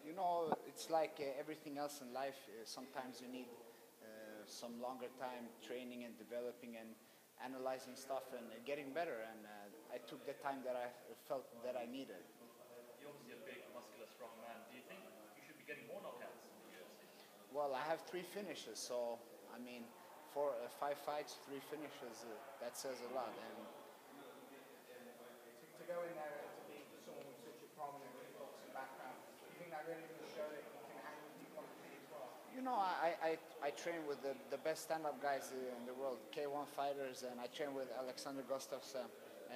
You know, it's like everything else in life. Sometimes you need some longer time training and developing and analyzing stuff and getting better. And I took the time that I felt that I needed. You're obviously a big, muscular, strong man. Do you think you should be getting more knockouts in the UFC? Well, I have 3 finishes, so I mean, 5 fights, 3 finishes. That says a lot. And to go in there to be someone with such a prominent boxing background, do you think that really will show that you can hang with people on the feet as well? you know, I train with the best stand-up guys in the world, K1 fighters, and I train with Alexander Gustafsson,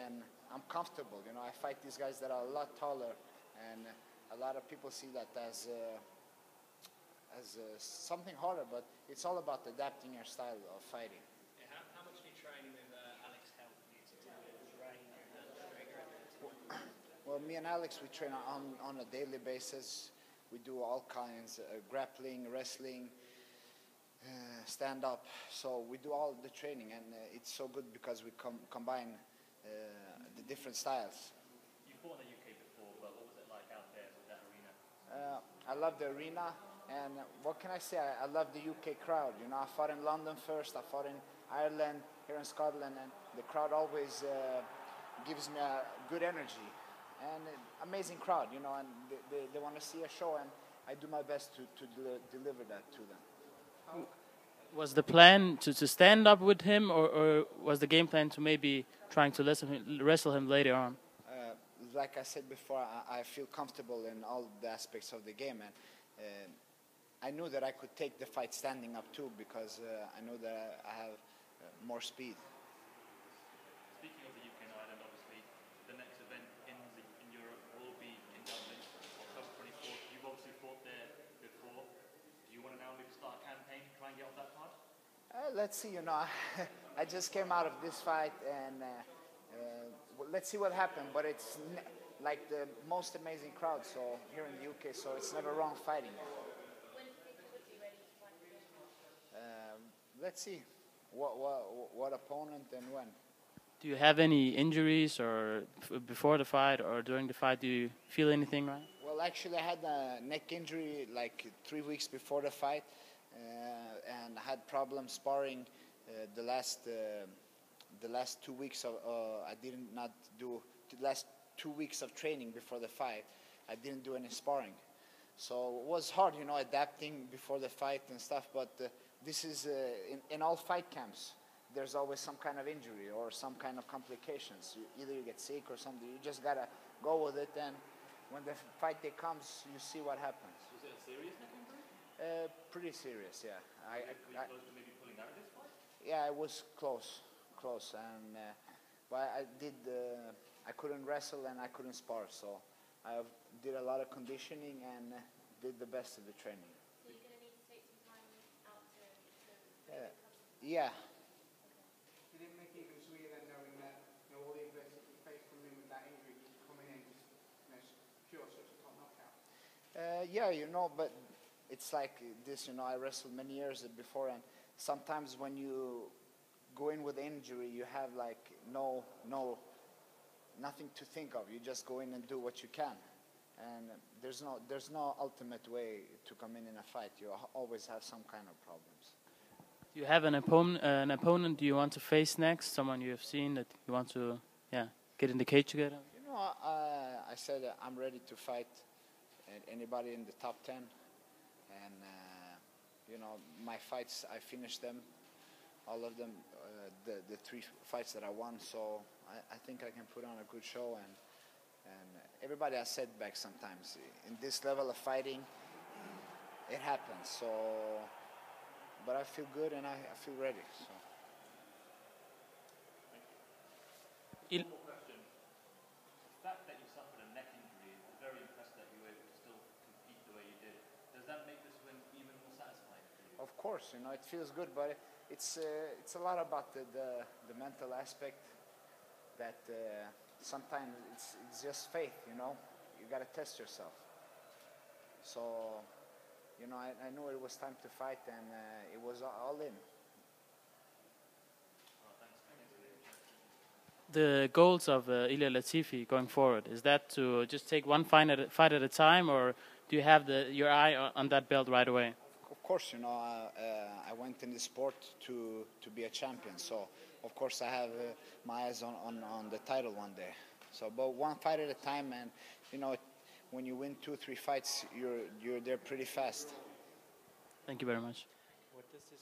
and I'm comfortable. You know, I fight these guys that are a lot taller, and a lot of people see that as something harder, but it's all about adapting your style of fighting. Yeah, how much do you train with Alex help you to do terrain and striker? Well, me and Alex, we train on a daily basis. We do all kinds, grappling, wrestling, stand-up. So we do all the training, and it's so good because we combine the different styles. You fought in the UK before, but what was it like out there with that arena? I love the arena, and what can I say? I love the UK crowd. You know, I fought in London first, I fought in Ireland, here in Scotland, and the crowd always gives me a good energy. And amazing crowd, you know, and they want to see a show, and I do my best to deliver that to them. Was the plan to stand up with him, or was the game plan to maybe trying to wrestle him later on? Like I said before, I feel comfortable in all the aspects of the game, and I knew that I could take the fight standing up too, because I know that I have more speed. Speaking of the UK and Ireland, obviously, the next event in Europe will be in Dublin, October 24th. You've obviously fought there before. Do you want to now maybe start a campaign to try and get on that card? Let's see, you know, I just came out of this fight, and let's see what happened, but it's like the most amazing crowd, so here in the UK, so it's never wrong fighting. When do you think you would be ready to fight again? Let's see what opponent and when. Do you have any injuries, or before the fight or during the fight? Do you feel anything, right? Well, actually, I had a neck injury like 3 weeks before the fight, and I had problems sparring the last 2 weeks of I did not do the last 2 weeks of training before the fight. I didn't do any sparring, so it was hard, you know, adapting before the fight and stuff. But this is in all fight camps. There's always some kind of injury or some kind of complications. Either you get sick or something. You just gotta go with it, and when the fight day comes, you see what happens. Was it a serious neck injury? Pretty serious, yeah. Were you close to maybe pulling out of this fight? Yeah, it was close, and but I couldn't wrestle and I couldn't spar, so I did a lot of conditioning and did the best of the training. So you're going to need to take some time out to Yeah. Did it make it even sweeter than knowing that, you know, all the adversity you faced coming in with that injury, you coming in just, you know, secure such a top knockout? Yeah, you know, but it's like this, you know, I wrestled many years before, and sometimes when you go in with injury, you have like nothing to think of. You just go in and do what you can, and there's no ultimate way to come in a fight. You always have some kind of problems. Do you have an opponent you want to face next? Someone you have seen that you want to, get in the cage together? You know, I said I'm ready to fight anybody in the top 10, and you know, my fights, I finished them, all of them, the 3 fights that I won. So I think I can put on a good show, and everybody has setbacks sometimes. In this level of fighting, it happens. So, but I feel good and I feel ready. So. One more question. The fact that you suffered a neck injury, it's very impressive that you were able to still compete the way you did. Does that make this win even more satisfying for you? Of course, you know, it feels good, but it's a lot about the mental aspect. That sometimes it's just faith, you know. You got to test yourself. So, you know, I knew it was time to fight, and it was all in. The goals of Ilir Latifi going forward, is that to just take one fight at a time, or do you have your eye on that belt right away? Of course, you know, I went in the sport to be a champion, so of course I have my eyes on the title one day. So, but one fight at a time, and you know, when you win 2-3 fights, you're there pretty fast. Thank you very much. What does this